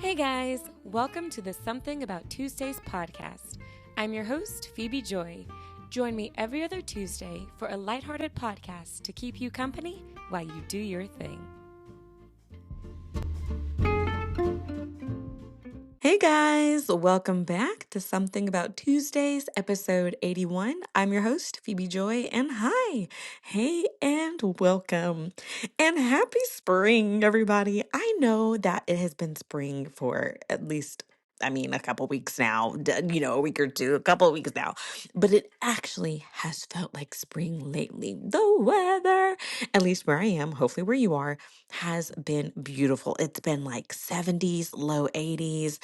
Hey guys, welcome to the Something About Tuesdays podcast. I'm your host, Phoebe Joy. Join me every other Tuesday for a lighthearted podcast to keep you company while you do your thing. Hey guys, welcome back to Something About Tuesdays, episode 81. I'm your host, Phoebe Joy, and hi, hey, and welcome. And happy spring, everybody. I know that it has been spring for at least, a couple weeks now, a week or two, a couple of weeks now, but it actually has felt like spring lately. The weather, at least where I am, hopefully where you are, has been beautiful. It's been like 70s, low 80s,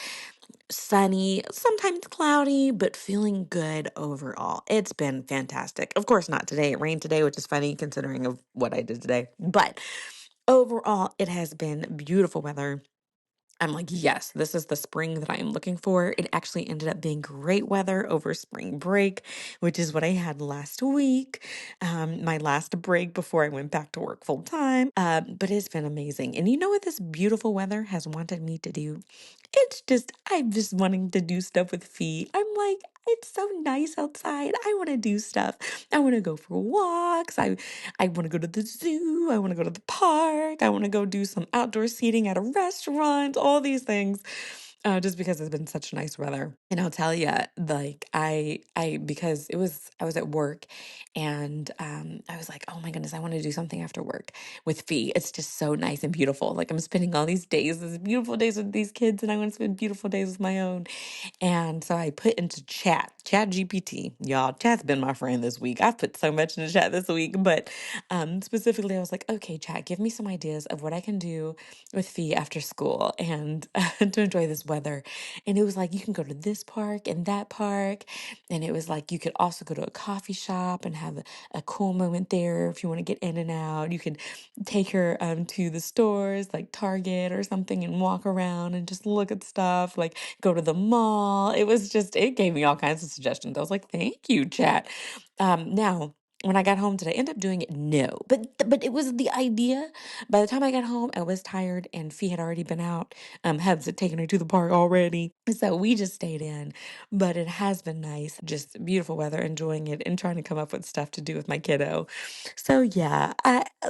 sunny, sometimes cloudy, but feeling good overall. It's been fantastic. Of course, not today. It rained today, which is funny considering of what I did today. But overall, it has been beautiful weather. I'm like, yes, this is the spring that I am looking for. It actually ended up being great weather over spring break, which is what I had last week, my last break before I went back to work full time. But it's been amazing. And you know what this beautiful weather has wanted me to do? I'm just wanting to do stuff with feet. I'm like, it's so nice outside. I want to do stuff. I want to go for walks. I want to go to the zoo. I want to go to the park. I want to go do some outdoor seating at a restaurant, all these things. Just because it's been such nice weather. And I'll tell you, like because I was at work and I was like, oh my goodness, I want to do something after work with Fee. It's just so nice and beautiful. Like I'm spending all these beautiful days with these kids, and I want to spend beautiful days with my own. And so I put into Chat GPT. Y'all, Chat's been my friend this week. I've put so much into Chat this week, but specifically, I was like, okay, Chat, give me some ideas of what I can do with Fee after school and to enjoy this weather. And it was like, you can go to this park and that park. And it was like, you could also go to a coffee shop and have a cool moment there if you want to get in and out. You could take her to the stores like Target or something and walk around and just look at stuff, like go to the mall. It gave me all kinds of suggestions. I was like, thank you, chat. Now, when I got home, did I end up doing it? No, but it was the idea. By the time I got home, I was tired, and Fee had already been out. Had taken her to the park already, so we just stayed in. But it has been nice, just beautiful weather, enjoying it, and trying to come up with stuff to do with my kiddo. So yeah,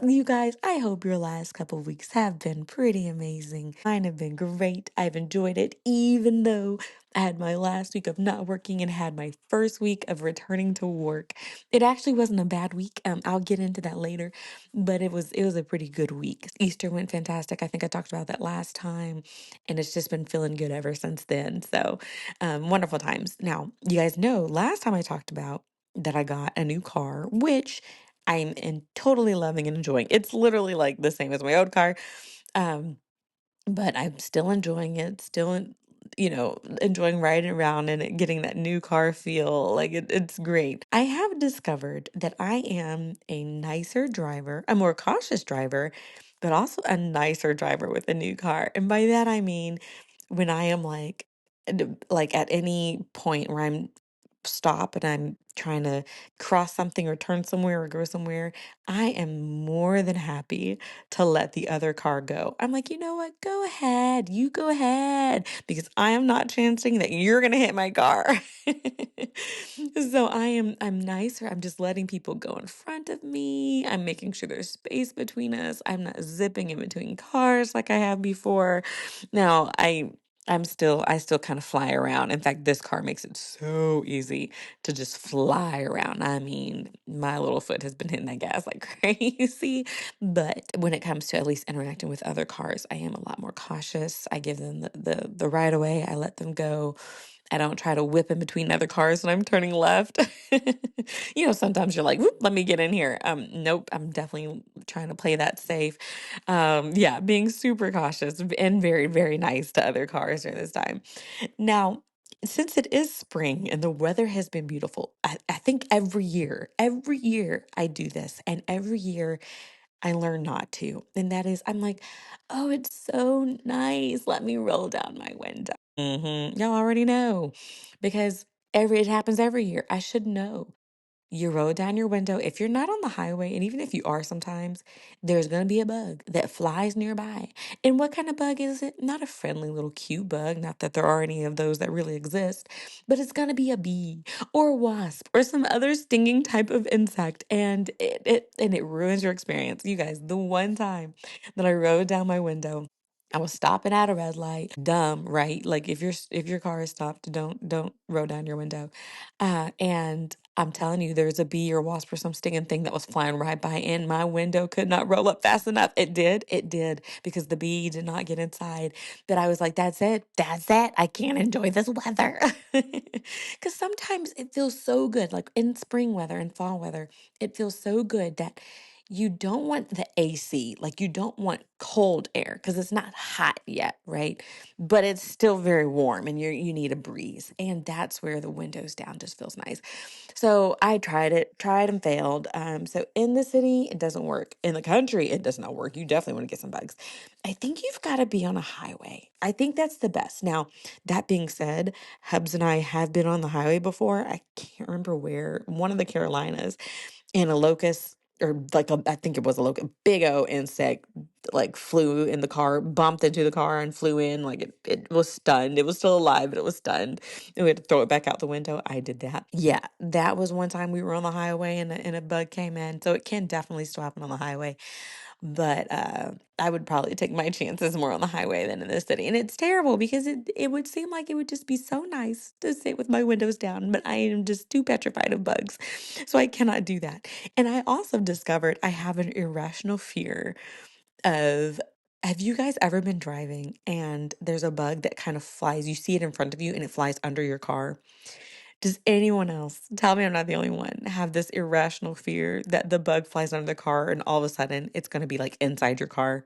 you guys, I hope your last couple weeks have been pretty amazing. Mine have been great. I've enjoyed it, even though I had my last week of not working and had my first week of returning to work. It actually wasn't a bad week. I'll get into that later, but it was a pretty good week. Easter went fantastic. I think I talked about that last time, and it's just been feeling good ever since then. So, wonderful times. Now, you guys know last time I talked about that I got a new car, which totally loving and enjoying. It's literally like the same as my old car. Um, but I'm still enjoying it, enjoying riding around and getting that new car feel. Like it's great. I have discovered that I am a nicer driver, a more cautious driver, but also a nicer driver with a new car. And by that I mean when I am like at any point where I'm stop and I'm trying to cross something or turn somewhere or go somewhere, I am more than happy to let the other car go. I'm like, you know what? Go ahead. You go ahead because I am not chancing that you're going to hit my car. So I'm nicer. I'm just letting people go in front of me. I'm making sure there's space between us. I'm not zipping in between cars like I have before. Now, I still kind of fly around. In fact, this car makes it so easy to just fly around. I mean, my little foot has been hitting that gas like crazy. But when it comes to at least interacting with other cars, I am a lot more cautious. I give them the right of way. I let them go. I don't try to whip in between other cars when I'm turning left. Sometimes you're like, whoop, let me get in here. Nope, I'm definitely trying to play that safe. Yeah, being super cautious and very, very nice to other cars during this time. Now, since it is spring and the weather has been beautiful, I think every year I do this, and every year I learn not to. And that is, I'm like, oh, it's so nice. Let me roll down my window. Y'all already know because it happens every year. I should know. You roll down your window. If you're not on the highway, and even if you are sometimes, there's going to be a bug that flies nearby. And what kind of bug is it? Not a friendly little cute bug, not that there are any of those that really exist, but it's going to be a bee or a wasp or some other stinging type of insect. And it ruins your experience. You guys, the one time that I rolled down my window, I was stopping at a red light. Dumb, right? Like if your car is stopped, don't roll down your window. And I'm telling you, there's a bee or wasp or some stinging thing that was flying right by, and my window could not roll up fast enough. It did, because the bee did not get inside. But I was like, that's it. I can't enjoy this weather. Because sometimes it feels so good, like in spring weather and fall weather, it feels so good that you don't want the AC, like you don't want cold air because it's not hot yet, right? But it's still very warm and you need a breeze. And that's where the windows down just feels nice. So I tried and failed. So in the city, it doesn't work. In the country, it does not work. You definitely want to get some bugs. I think you've got to be on a highway. I think that's the best. Now, that being said, Hubs and I have been on the highway before. I can't remember where, one of the Carolinas, and a locust, or like I think it was a locust, big O insect, like flew in the car, bumped into the car and flew in. Like it was stunned. It was still alive, but it was stunned. And we had to throw it back out the window. I did that. Yeah, that was one time we were on the highway and a bug came in. So it can definitely still happen on the highway. But I would probably take my chances more on the highway than in the city. And it's terrible because it would seem like it would just be so nice to sit with my windows down, but I am just too petrified of bugs. So I cannot do that. And I also discovered I have an irrational fear of, have you guys ever been driving and there's a bug that kind of flies, you see it in front of you and it flies under your car? Does anyone else, tell me I'm not the only one, have this irrational fear that the bug flies under the car and all of a sudden it's going to be like inside your car?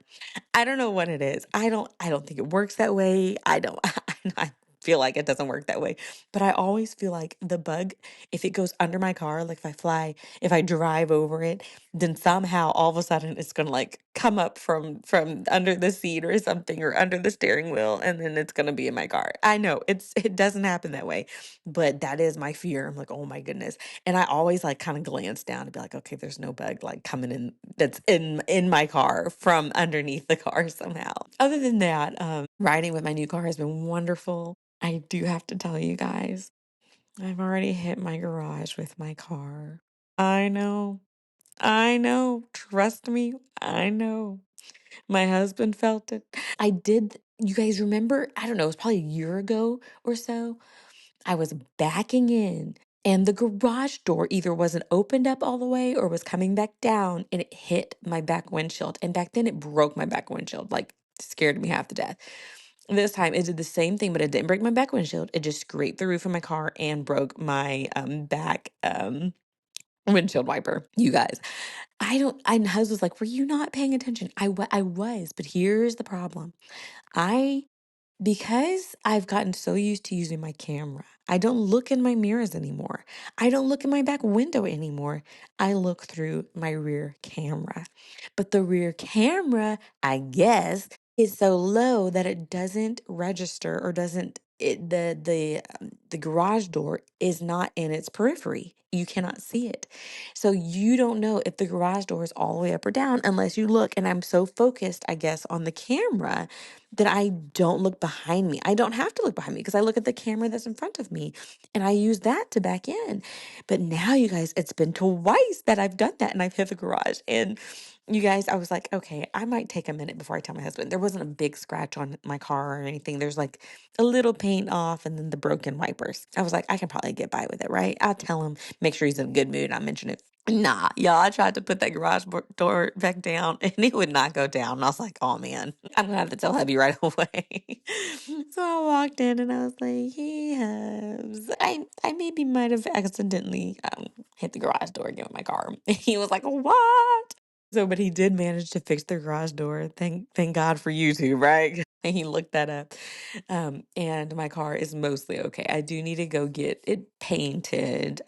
I don't know what it is. I don't think it works that way. I don't I feel like it doesn't work that way. But I always feel like the bug, if it goes under my car, like if I drive over it, then somehow all of a sudden it's gonna like come up from under the seat or something, or under the steering wheel, and then it's gonna be in my car. I know it doesn't happen that way, but that is my fear. I'm like, oh my goodness. And I always like kind of glance down to be like, okay, there's no bug like coming in that's in my car from underneath the car somehow. Other than that, riding with my new car has been wonderful. I do have to tell you guys, I've already hit my garage with my car. I know. I know. Trust me. I know. My husband felt it. I did. You guys remember? I don't know. It was probably a year ago or so. I was backing in, and the garage door either wasn't opened up all the way or was coming back down, and it hit my back windshield. And back then it broke my back windshield, like scared me half to death. This time it did the same thing, but it didn't break my back windshield. It just scraped the roof of my car and broke my back windshield wiper. You guys, I husband was like, "Were you not paying attention?" I was, but here's the problem. I Because I've gotten so used to using my camera, I don't look in my mirrors anymore. I don't look in my back window anymore. I look through my rear camera. But the rear camera, I guess, is so low that it doesn't register, or doesn't it, the garage door is not in its periphery. You cannot see it. So you don't know if the garage door is all the way up or down unless you look. And I'm so focused, I guess, on the camera that I don't look behind me. I don't have to look behind me because I look at the camera that's in front of me and I use that to back in. But now, you guys, it's been twice that I've done that and I've hit the garage. And you guys, I was like, okay, I might take a minute before I tell my husband. There wasn't a big scratch on my car or anything. There's like a little paint off and then the broken wipers. I was like, I can probably get by with it, right? I'll tell him, make sure he's in a good mood. I'll mention it. Nah, y'all, I tried to put that door back down and it would not go down. And I was like, oh man, I'm gonna have to tell hubby right away. So I walked in and I was like, he has. I maybe might have accidentally hit the garage door again with my car. And he was like, what? So, but he did manage to fix the garage door. Thank God for YouTube, right? And he looked that up. And my car is mostly okay. I do need to go get it painted.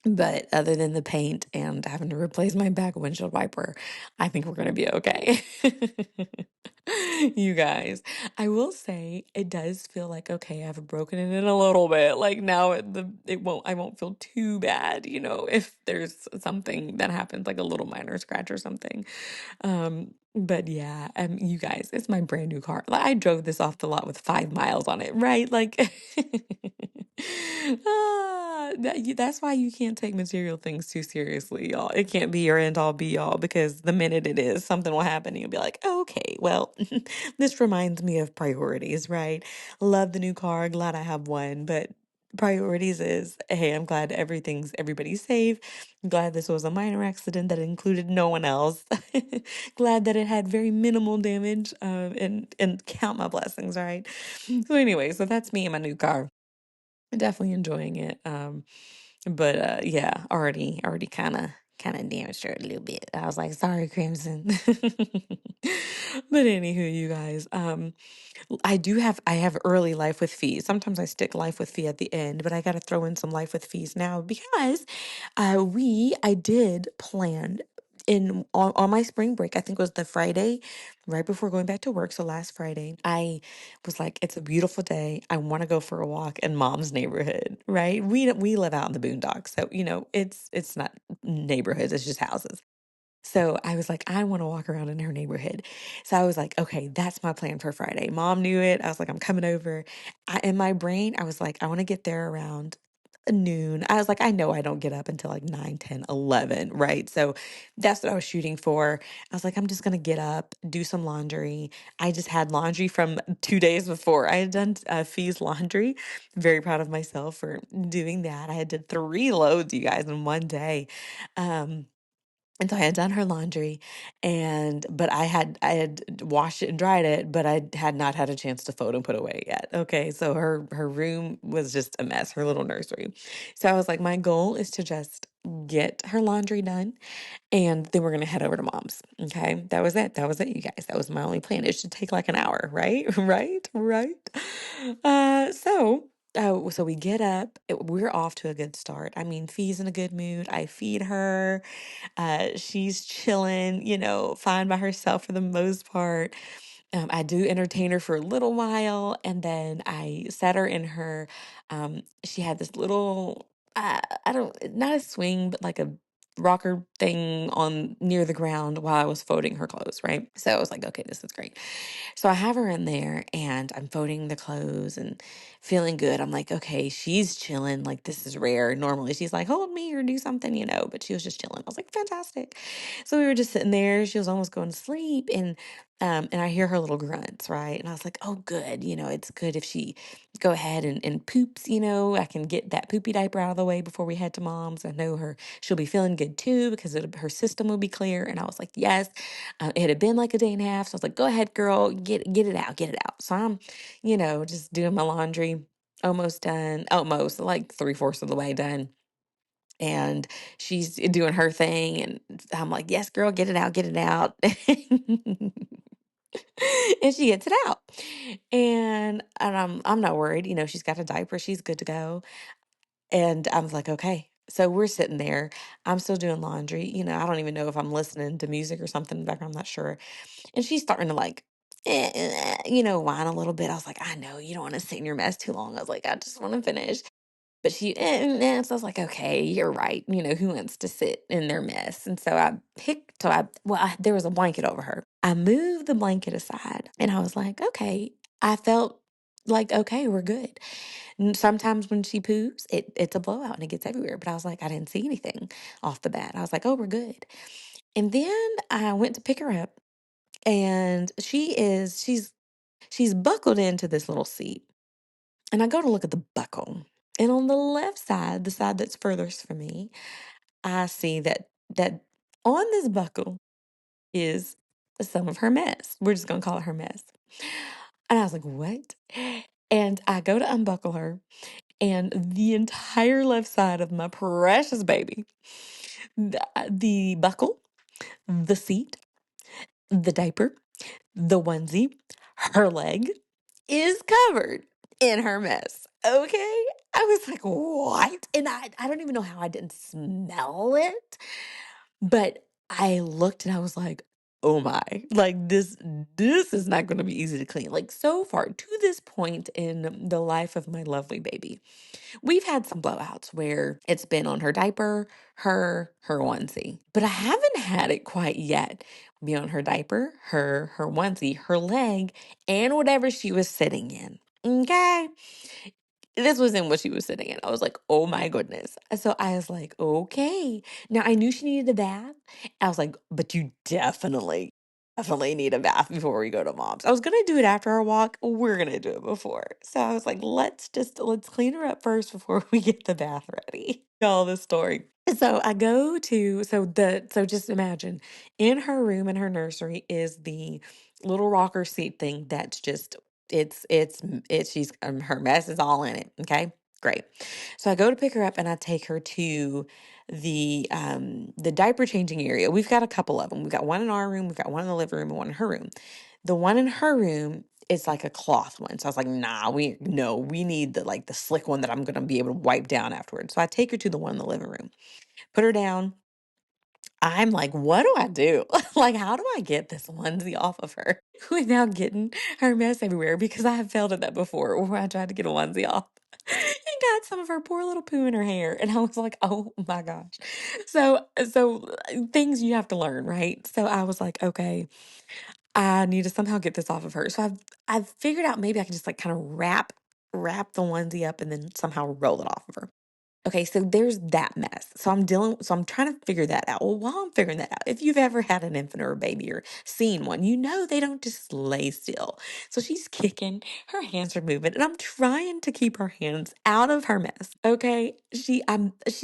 But other than the paint and having to replace my back windshield wiper, I think we're gonna be okay. You guys, I will say it does feel like okay, I've broken it in a little bit. Like now I won't feel too bad, if there's something that happens, like a little minor scratch or something. But yeah, you guys, it's my brand new car. Like, I drove this off the lot with 5 miles on it, right? Like, that's why you can't take material things too seriously, y'all. It can't be your end all be all because the minute it is, something will happen and you'll be like, okay, well, this reminds me of priorities, right? Love the new car, glad I have one, but priorities is, hey, I'm glad everybody's safe. Glad this was a minor accident that included no one else. Glad that it had very minimal damage, and count my blessings, right? So anyway, so that's me and my new car. Definitely enjoying it. But yeah, already kind of damaged her a little bit. I was like, sorry, Crimson. But anywho, you guys, I have early life with fees. Sometimes I stick life with fee at the end, but I got to throw in some life with fees now because I did plan on my spring break. I think it was the Friday right before going back to work. So last Friday, I was like, it's a beautiful day. I want to go for a walk in mom's neighborhood, right? We live out in the boondocks. So, it's not neighborhoods, it's just houses. So I was like, I want to walk around in her neighborhood. So I was like, okay, that's my plan for Friday. Mom knew it. I was like, I'm coming over. In my brain, I was like, I want to get there around noon. I was like, I know I don't get up until like 9, 10, 11, right? So that's what I was shooting for. I was like, I'm just going to get up, do some laundry. I just had laundry from 2 days before. I had done Fee's laundry. Very proud of myself for doing that. I had did 3 loads, you guys, in one day. Um, and so I had done her laundry but I had washed it and dried it, but I had not had a chance to fold and put away yet. Okay. So her room was just a mess, her little nursery. So I was like, my goal is to just get her laundry done and then we're gonna head over to mom's. Okay. That was it. That was it, you guys. That was my only plan. It should take like an hour, right? Right. So we get up. We're off to a good start. I mean, Fee's in a good mood. I feed her. She's chilling, fine by herself for the most part. I do entertain her for a little while, and then I set her in her. She had this little, I don't, not a swing, but like a rocker thing on near the ground while I was folding her clothes, right? So I was like, okay, this is great. So I have her in there and I'm folding the clothes and feeling good. I'm like, okay, she's chilling. Like, this is rare. Normally she's like, hold me or do something, but she was just chilling. I was like, fantastic. So we were just sitting there. She was almost going to sleep and I hear her little grunts, right? And I was like, oh, good. It's good if she go ahead and poops, I can get that poopy diaper out of the way before we head to mom's. I know she'll be feeling good too because her system will be clear. And I was like, yes. It had been like a day and a half. So I was like, go ahead, girl, get it out, get it out. So I'm, just doing my laundry, almost done, almost like 3/4 of the way done. And she's doing her thing. And I'm like, yes, girl, get it out, get it out. And she gets it out. And I'm not worried. She's got a diaper. She's good to go. And I was like, okay. So we're sitting there. I'm still doing laundry. I don't even know if I'm listening to music or something in the background. I'm not sure. And she's starting to like, whine a little bit. I was like, I know you don't want to sit in your mess too long. I was like, I just want to finish. But so I was like, okay, you're right. Who wants to sit in their mess? And so there was a blanket over her. I moved the blanket aside and I was like, okay, I felt like, okay, we're good. And sometimes when she poops, it's a blowout and it gets everywhere. But I was like, I didn't see anything off the bat. I was like, oh, we're good. And then I went to pick her up and she's buckled into this little seat. And I go to look at the buckle. And on the left side, the side that's furthest from me, I see that on this buckle is some of her mess. We're just gonna call it her mess. And I was like, what? And I go to unbuckle her, and the entire left side of my precious baby, the buckle, the seat, the diaper, the onesie, her leg is covered in her mess. Okay. I was like, what? And I don't even know how I didn't smell it. But I looked and I was like, oh my, like this is not going to be easy to clean. Like so far to this point in the life of my lovely baby, we've had some blowouts where it's been on her diaper, her onesie. But I haven't had it quite yet. Be on her diaper, her onesie, her leg, and whatever she was sitting in. Okay. This was in what she was sitting in. I was like, oh my goodness. So I was like, okay. Now I knew she needed a bath. I was like, but you definitely need a bath before we go to mom's. I was gonna do it after our walk. We're gonna do it before. So I was like, let's clean her up first before we get the bath ready. Tell the story. So I go to so just imagine in her room in her nursery is the little rocker seat thing that's just it's she's her mess is all in it. Okay, great. So I go to pick her up and I take her to the diaper changing area. We've got a couple of them. We've got one in our room, we've got one in the living room, and one in her room. The one in her room is like a cloth one. So I was like, nah, we need the slick one that I'm gonna be able to wipe down afterwards. So I take her to the one in the living room, put her down. I'm like, what do I do? Like, how do I get this onesie off of her without getting her mess everywhere? Because I have failed at that before where I tried to get a onesie off and got some of her poor little poo in her hair. And I was like, oh my gosh. So things you have to learn, right? So I was like, okay, I need to somehow get this off of her. So I've figured out maybe I can just like kind of wrap the onesie up and then somehow roll it off of her. Okay, so there's that mess. So I'm trying to figure that out. Well, while I'm figuring that out, if you've ever had an infant or a baby or seen one, you know they don't just lay still. So she's kicking, her hands are moving, and I'm trying to keep her hands out of her mess. Okay, she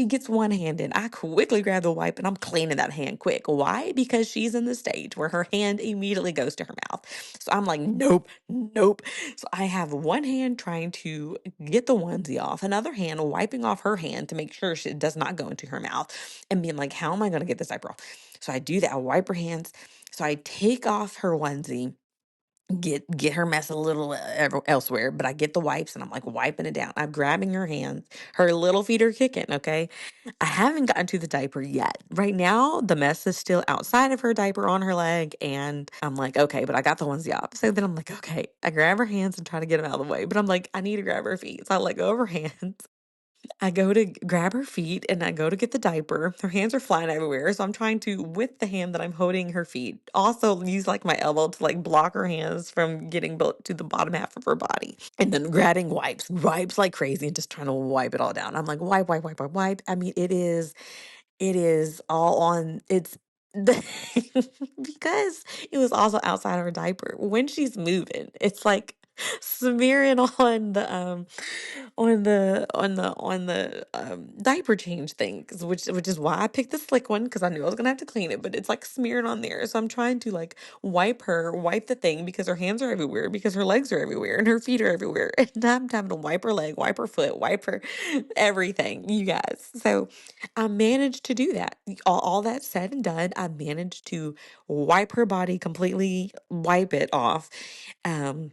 gets one hand in. I quickly grab the wipe and I'm cleaning that hand quick. Why? Because she's in the stage where her hand immediately goes to her mouth. So I'm like, nope, nope. So I have one hand trying to get the onesie off, another hand wiping off her hand to make sure she does not go into her mouth, and being like, how am I going to get this diaper off? So I do that. I wipe her hands. So I take off her onesie, get her mess a little elsewhere, but I get the wipes and I'm like wiping it down. I'm grabbing her hands. Her little feet are kicking, okay? I haven't gotten to the diaper yet. Right now, the mess is still outside of her diaper on her leg, and I'm like, okay, but I got the onesie off. So then I'm like, okay, I grab her hands and try to get them out of the way, but I'm like, I need to grab her feet. So I let go of her hands. I go to grab her feet and I go to get the diaper. Her hands are flying everywhere. So I'm trying to, with the hand that I'm holding her feet, also use like my elbow to like block her hands from getting to the bottom half of her body. And then grabbing wipes like crazy and just trying to wipe it all down. I'm like, wipe, wipe, wipe, wipe, wipe. I mean, it is all on it's the because it was also outside her diaper. When she's moving, it's like smearing on the diaper change thing, which is why I picked the slick one because I knew I was gonna have to clean it, but it's like smearing on there. So I'm trying to like wipe the thing because her hands are everywhere, because her legs are everywhere, and her feet are everywhere. And I'm having to wipe her leg, wipe her foot, wipe her everything, you guys. So I managed to do that. All that said and done, I managed to wipe her body completely, wipe it off. Um,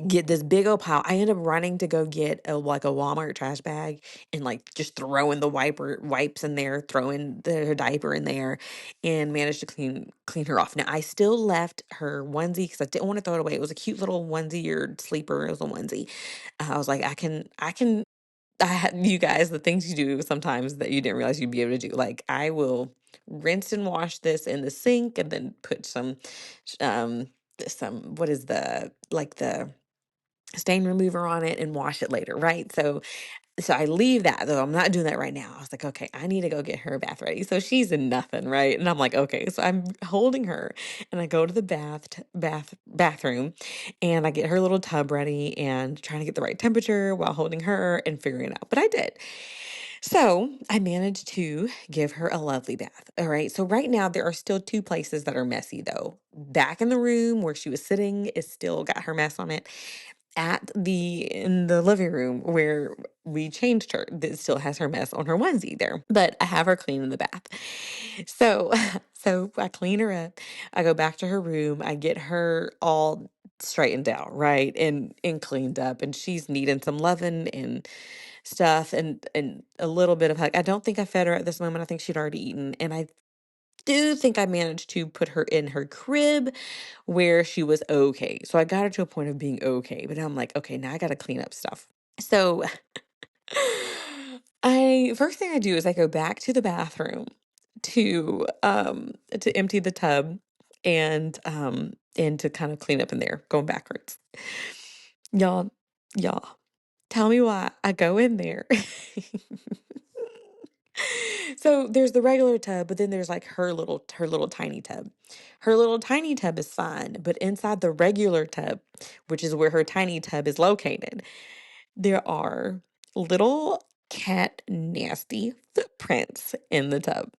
get this big old pile. I end up running to go get a Walmart trash bag and like just throwing the wipes in there, throwing her diaper in there, and managed to clean her off. Now I still left her onesie because I didn't want to throw it away. It was a cute little onesie or sleeper. It was a onesie. I was like, I can you guys, the things you do sometimes that you didn't realize you'd be able to do. Like I will rinse and wash this in the sink and then put um some what is the stain remover on it and wash it later, right? So I leave that, though I'm not doing that right now. I was like, okay, I need to go get her bath ready. So she's in nothing, right? And I'm like, okay. So I'm holding her and I go to the bathroom and I get her little tub ready and trying to get the right temperature while holding her and figuring it out. But I did. So I managed to give her a lovely bath. All right. So right now there are still two places that are messy though. Back in the room where she was sitting is still got her mess on it. In the living room where we changed her, that still has her mess on her onesie there. But I have her clean in the bath. So so I clean her up. I go back to her room. I get her all straightened out, right? And cleaned up. And she's needing some loving and stuff and a little bit of hug. I don't think I fed her at this moment. I think she'd already eaten. And I do think I managed to put her in her crib where she was okay. So I got her to a point of being okay. But I'm like, okay, now I gotta clean up stuff. So I first thing I do is I go back to the bathroom to empty the tub and to kind of clean up in there, going backwards. Y'all, y'all, tell me why I go in there. So there's the regular tub, but then there's like her little tiny tub. Her little tiny tub is fine, but inside the regular tub, which is where her tiny tub is located, there are little cat nasty footprints in the tub.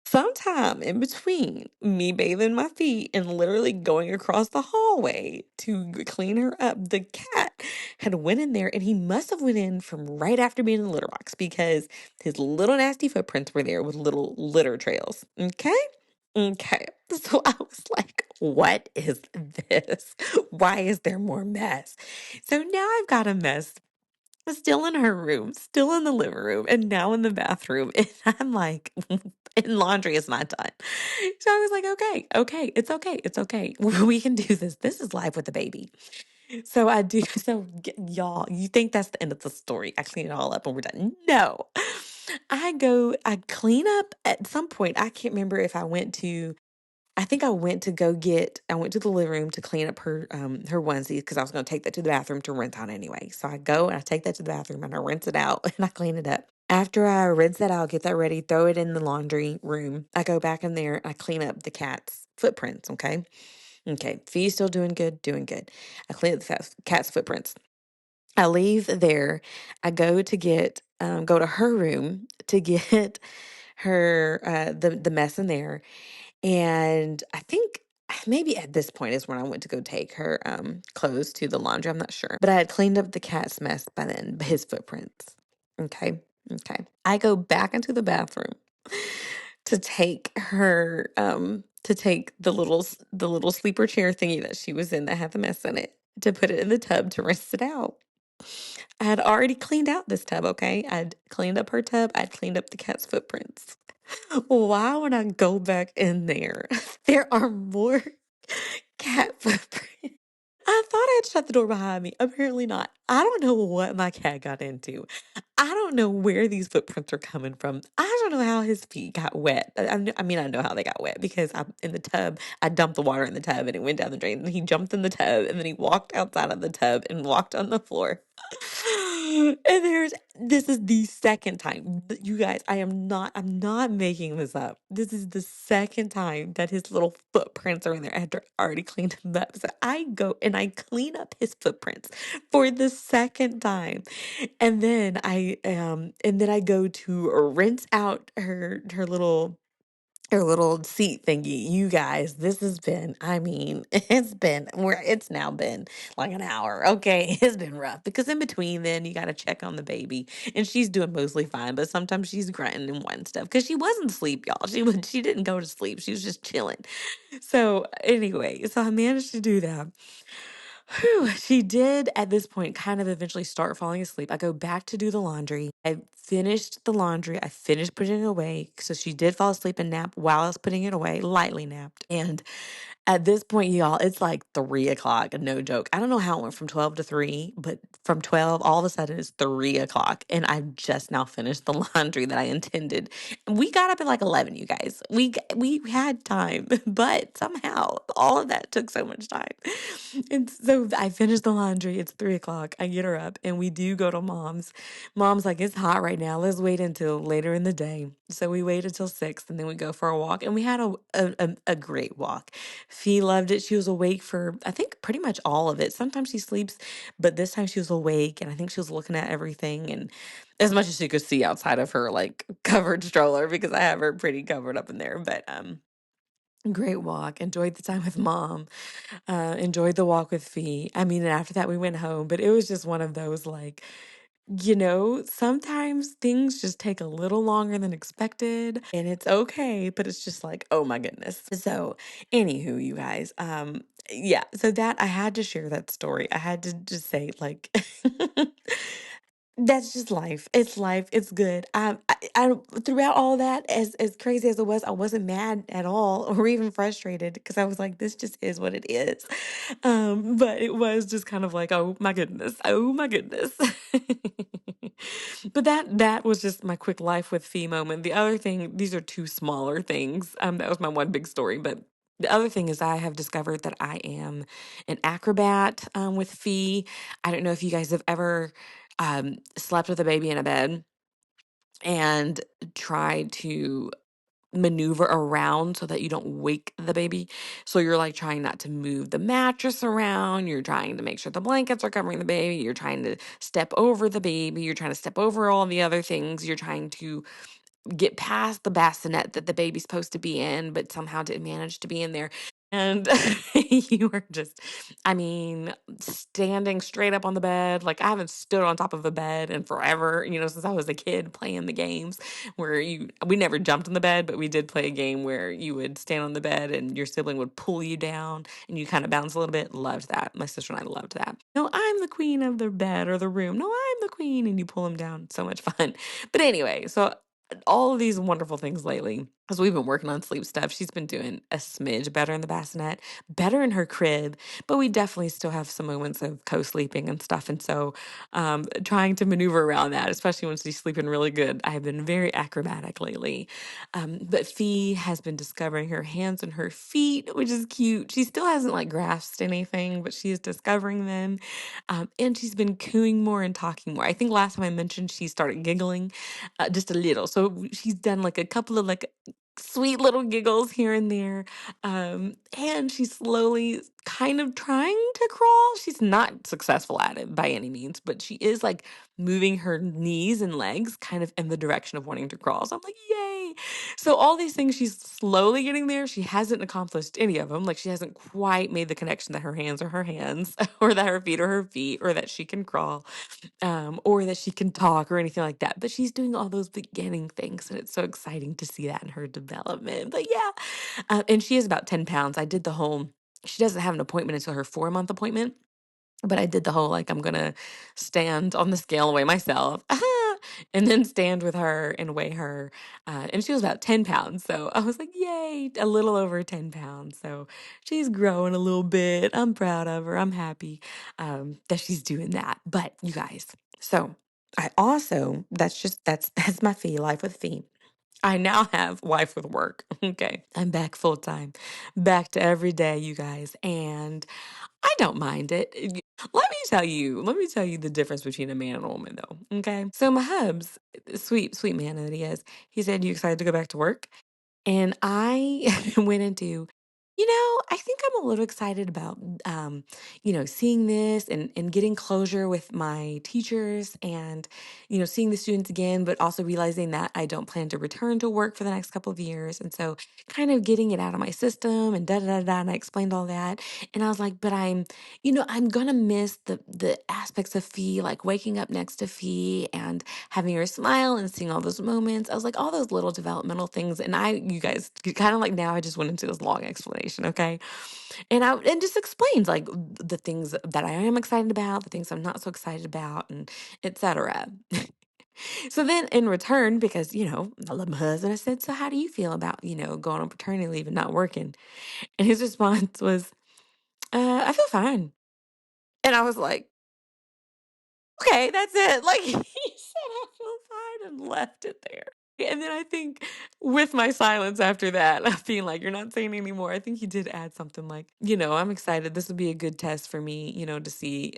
Sometime in between me bathing my feet and literally going across the hallway to clean her up, the cat had went in there and he must have went in from right after being in the litter box because his little nasty footprints were there with little litter trails. Okay? Okay. So I was like, what is this? Why is there more mess? So now I've got a mess still in her room, still in the living room, and now in the bathroom. And I'm like, and laundry is not done. So I was like, okay, okay, it's okay, it's okay. We can do this. This is life with a baby. So I do. So y'all, you think that's the end of the story? I clean it all up and we're done. No. I clean up at some point. I can't remember if I think I went to the living room to clean up her onesie because I was gonna take that to the bathroom to rinse out anyway. So I go and I take that to the bathroom and I rinse it out and I clean it up. After I rinse that out, get that ready, throw it in the laundry room, I go back in there, I clean up the cat's footprints, okay? Okay, Fee's still doing good, doing good. I clean up the cat's footprints. I leave there. I go to her room to get her the mess in there. And I think maybe at this point is when I went to go take her clothes to the laundry. I'm not sure. But I had cleaned up the cat's mess by then, his footprints. Okay. Okay. I go back into the bathroom to take the little sleeper chair thingy that she was in that had the mess in it to put it in the tub to rinse it out. I had already cleaned out this tub, okay? I'd cleaned up her tub. I'd cleaned up the cat's footprints. Why would I go back in there? There are more cat footprints. I thought I had shut the door behind me. Apparently not. I don't know what my cat got into. I don't know where these footprints are coming from. I don't know how his feet got wet. I mean, I know how they got wet because in the tub. I dumped the water in the tub and it went down the drain. And he jumped in the tub and then he walked outside of the tub and walked on the floor. And this is the second time. You guys, I'm not making this up. This is the second time that his little footprints are in there after I already cleaned them up. So I go and I clean up his footprints for the second time. And then I go to rinse out her little seat thingy. You guys, this has been, I mean, it's now been like an hour. Okay. It's been rough because in between then you got to check on the baby and she's doing mostly fine, but sometimes she's grunting and wanting stuff because she wasn't asleep, y'all. She didn't go to sleep. She was just chilling. So anyway, so I managed to do that. Whew, she did at this point kind of eventually start falling asleep. I go back to do the laundry. I finished the laundry. I finished putting it away. So she did fall asleep and nap while I was putting it away, lightly napped. And at this point, y'all, it's like 3 o'clock, no joke. I don't know how it went from 12 to 3, but from 12, all of a sudden it's 3 o'clock. And I've just now finished the laundry that I intended. We got up at like 11, you guys. We had time, but somehow all of that took so much time. And so I finished the laundry. It's 3 o'clock. I get her up and we do go to mom's. Mom's like, it's hot right now. Let's wait until later in the day. So we wait until 6 and then we go for a walk. And we had a great walk. Fee loved it. She was awake for, I think, pretty much all of it. Sometimes she sleeps, but this time she was awake and I think she was looking at everything and as much as she could see outside of her like covered stroller because I have her pretty covered up in there. But great walk. Enjoyed the time with mom. Enjoyed the walk with Fee. I mean, and after that we went home, but it was just one of those like sometimes things just take a little longer than expected and it's okay, but it's just like, oh my goodness. So, anywho, you guys, yeah, so that I had to share that story. I had to just say, like, that's just life. It's life. It's good. Throughout all that, as crazy as it was, I wasn't mad at all or even frustrated because I was like, this just is what it is. But it was just kind of like, oh my goodness, oh my goodness. But that was just my quick life with Fee moment. The other thing, these are two smaller things. That was my one big story, but the other thing is I have discovered that I am an acrobat with Fee. I don't know if you guys have ever slept with a baby in a bed and tried to maneuver around so that you don't wake the baby. So you're like trying not to move the mattress around. You're trying to make sure the blankets are covering the baby. You're trying to step over the baby. You're trying to step over all the other things. You're trying to get past the bassinet that the baby's supposed to be in, but somehow didn't manage to be in there. And you were just, I mean, standing straight up on the bed. Like I haven't stood on top of a bed in forever, since I was a kid playing the games where we never jumped on the bed, but we did play a game where you would stand on the bed and your sibling would pull you down and you kind of bounce a little bit. Loved that. My sister and I loved that. No, I'm the queen of the bed or the room. No, I'm the queen. And you pull them down. So much fun. But anyway, so all of these wonderful things lately. Because we've been working on sleep stuff. She's been doing a smidge better in the bassinet, better in her crib, but we definitely still have some moments of co-sleeping and stuff. And so trying to maneuver around that, especially when she's sleeping really good. I've been very acrobatic lately. But Fee has been discovering her hands and her feet, which is cute. She still hasn't like grasped anything, but she is discovering them. And she's been cooing more and talking more. I think last time I mentioned she started giggling just a little. So she's done like a couple of like sweet little giggles here and there. And she's slowly kind of trying to crawl. She's not successful at it by any means, but she is like moving her knees and legs kind of in the direction of wanting to crawl. So I'm like, yay. So all these things, she's slowly getting there. She hasn't accomplished any of them. Like she hasn't quite made the connection that her hands are her hands or that her feet are her feet or that she can crawl or that she can talk or anything like that. But she's doing all those beginning things, and it's so exciting to see that in her development. But yeah, and she is about 10 pounds. I did the whole, she doesn't have an appointment until her 4-month appointment. But I did the whole like I'm gonna stand on the scale and weigh myself, and then stand with her and weigh her. And she was about 10 pounds, so I was like, "Yay!" A little over 10 pounds. So she's growing a little bit. I'm proud of her. I'm happy that she's doing that. But you guys, so I also that's my Fee life with Fee. I now have wife with work. Okay, I'm back full time, back to every day, you guys, and I don't mind it. Let me tell you the difference between a man and a woman though. Okay. So my hubs, sweet, sweet man that he is, he said, "You excited to go back to work?" And I went into, I think I'm a little excited about, seeing this and getting closure with my teachers and, seeing the students again, but also realizing that I don't plan to return to work for the next couple of years. And so kind of getting it out of my system and da da da da. And I explained all that. And I was like, but I'm going to miss the aspects of Fee, like waking up next to Fee and having her smile and seeing all those moments. I was like, all those little developmental things. And you guys, kind of like now I just went into this long explanation, okay? And just explains like the things that I am excited about, the things I'm not so excited about, and etc. So then in return, because, I love my husband, I said, "So how do you feel about, going on paternity leave and not working?" And his response was, "I feel fine." And I was like, okay, that's it. Like he said, "I feel fine," and left it there. And then I think with my silence after that, of being like, "You're not saying anymore," I think he did add something like, "I'm excited. This will be a good test for me, to see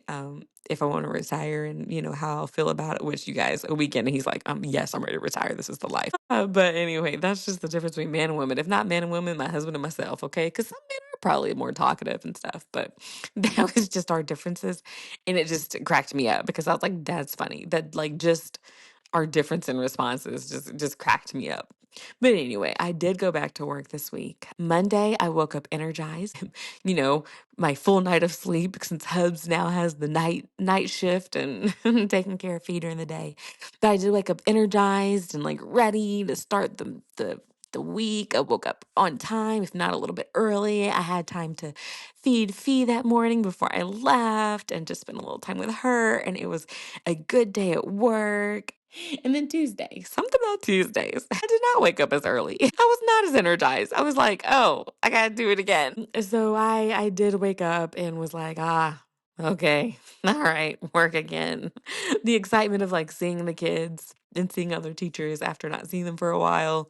if I want to retire and, how I'll feel about it," which you guys, a weekend, and he's like, yes, I'm ready to retire. This is the life. But anyway, that's just the difference between man and woman. If not man and woman, my husband and myself, okay? Because some men are probably more talkative and stuff, but that was just our differences. And it just cracked me up because I was like, that's funny. That like just our difference in responses just cracked me up. But anyway, I did go back to work this week. Monday, I woke up energized. You know, my full night of sleep since Hubs now has the night shift and taking care of Feed during the day. But I did wake up energized and like ready to start the week. I woke up on time, if not a little bit early. I had time to feed Fee that morning before I left and just spend a little time with her. And it was a good day at work. And then Tuesday, something about Tuesdays. I did not wake up as early. I was not as energized. I was like, oh, I gotta do it again. So I did wake up and was like, okay, all right, work again. The excitement of like seeing the kids and seeing other teachers after not seeing them for a while.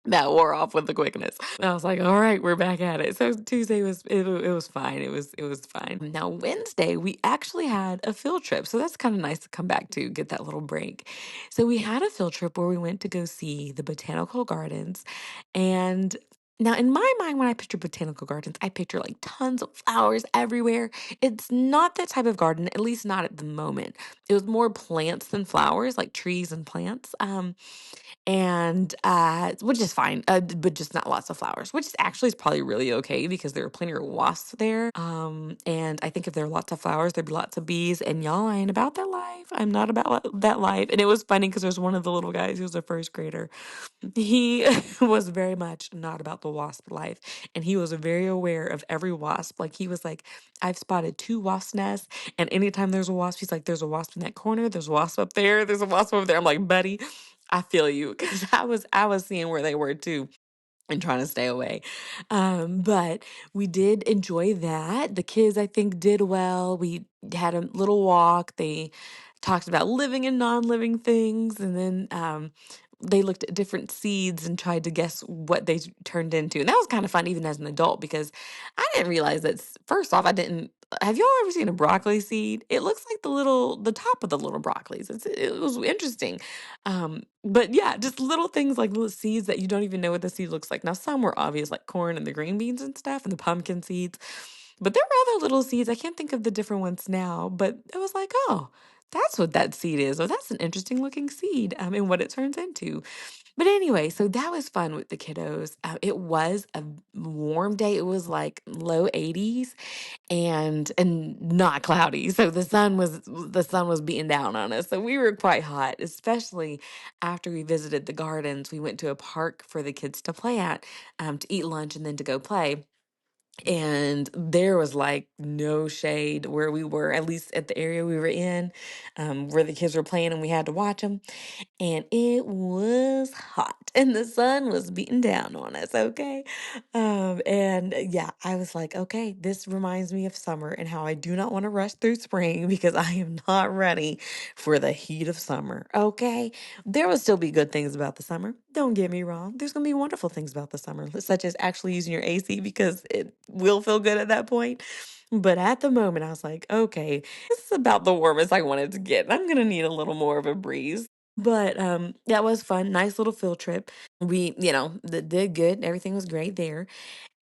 That wore off with the quickness. I was like, all right, we're back at it. So Tuesday it was fine. It was fine. Now Wednesday, we actually had a field trip. So that's kind of nice to come back to, get that little break. So we had a field trip where we went to go see the botanical gardens. And now in my mind, when I picture botanical gardens, I picture like tons of flowers everywhere. It's not that type of garden, at least not at the moment. It was more plants than flowers, like trees and plants. And which is fine, but just not lots of flowers, which is actually is probably really okay because there are plenty of wasps there. And I think if there are lots of flowers, there'd be lots of bees. And y'all, I ain't about that life. I'm not about that life. And it was funny because there's one of the little guys who was a first grader. He was very much not about the wasp life. And he was very aware of every wasp. Like he was like, I've spotted 2 wasp nests. And anytime there's a wasp, he's like, there's a wasp in that corner. There's a wasp up there. There's a wasp over there. I'm like, buddy, I feel you because I was seeing where they were too and trying to stay away. But we did enjoy that. The kids, I think, did well. We had a little walk. They talked about living and non-living things, and then they looked at different seeds and tried to guess what they turned into. And that was kind of fun, even as an adult, because I didn't realize that. First off, I didn't. Have y'all ever seen a broccoli seed? It looks like the top of the little broccolis. It was interesting. But yeah, just little things like little seeds that you don't even know what the seed looks like. Now, some were obvious, like corn and the green beans and stuff, and the pumpkin seeds. But there were other little seeds. I can't think of the different ones now, but it was like, oh, that's what that seed is. Or that's an interesting looking seed, and what it turns into. But anyway, so that was fun with the kiddos. It was a warm day. It was like low 80s and not cloudy. So the sun was beating down on us. So we were quite hot, especially after we visited the gardens. We went to a park for the kids to play at, to eat lunch and then to go play. And there was like no shade where we were, at least at the area we were in, where the kids were playing and we had to watch them. And it was hot and the sun was beating down on us, okay? And yeah, I was like, okay, this reminds me of summer and how I do not want to rush through spring because I am not ready for the heat of summer, okay? There will still be good things about the summer. Don't get me wrong. There's going to be wonderful things about the summer, such as actually using your AC because it will feel good at that point. But at the moment, I was like, okay, this is about the warmest I wanted to get. I'm going to need a little more of a breeze. But that was fun. Nice little field trip. We, did good. Everything was great there.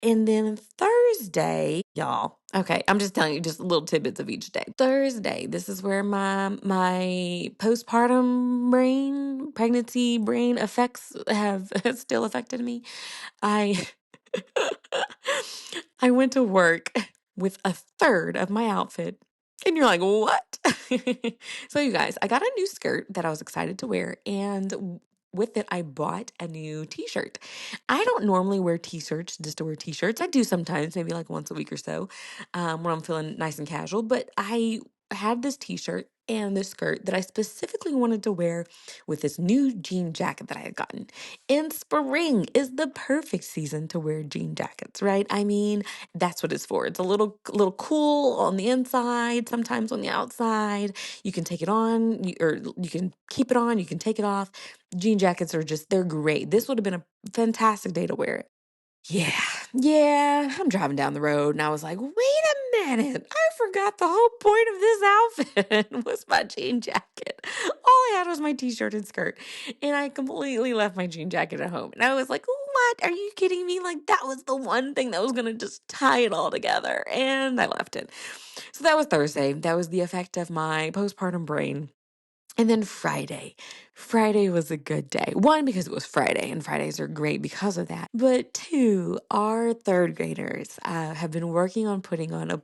And then Thursday, y'all. Okay, I'm just telling you just little tidbits of each day. Thursday, this is where my postpartum brain, pregnancy brain effects have still affected me. I I went to work with a third of my outfit. And you're like, what? So, you guys, I got a new skirt that I was excited to wear. And with it, I bought a new t shirt. I don't normally wear t shirts just to wear t shirts. I do sometimes, maybe like once a week or so, when I'm feeling nice and casual. But I had this t shirt and this skirt that I specifically wanted to wear with this new jean jacket that I had gotten. And spring is the perfect season to wear jean jackets, right? I mean, that's what it's for. It's a little cool on the inside, sometimes on the outside. You can take it on, or you can keep it on, you can take it off. Jean jackets are they're great. This would have been a fantastic day to wear it. Yeah, yeah. I'm driving down the road and I was like, wait a minute. I forgot the whole point of this outfit was my jean jacket. All I had was my t-shirt and skirt. And I completely left my jean jacket at home. And I was like, what? Are you kidding me? Like that was the one thing that was going to just tie it all together. And I left it. So that was Thursday. That was the effect of my postpartum brain. And then Friday. Friday was a good day. One, because it was Friday, and Fridays are great because of that. But two, our third graders have been working on putting on a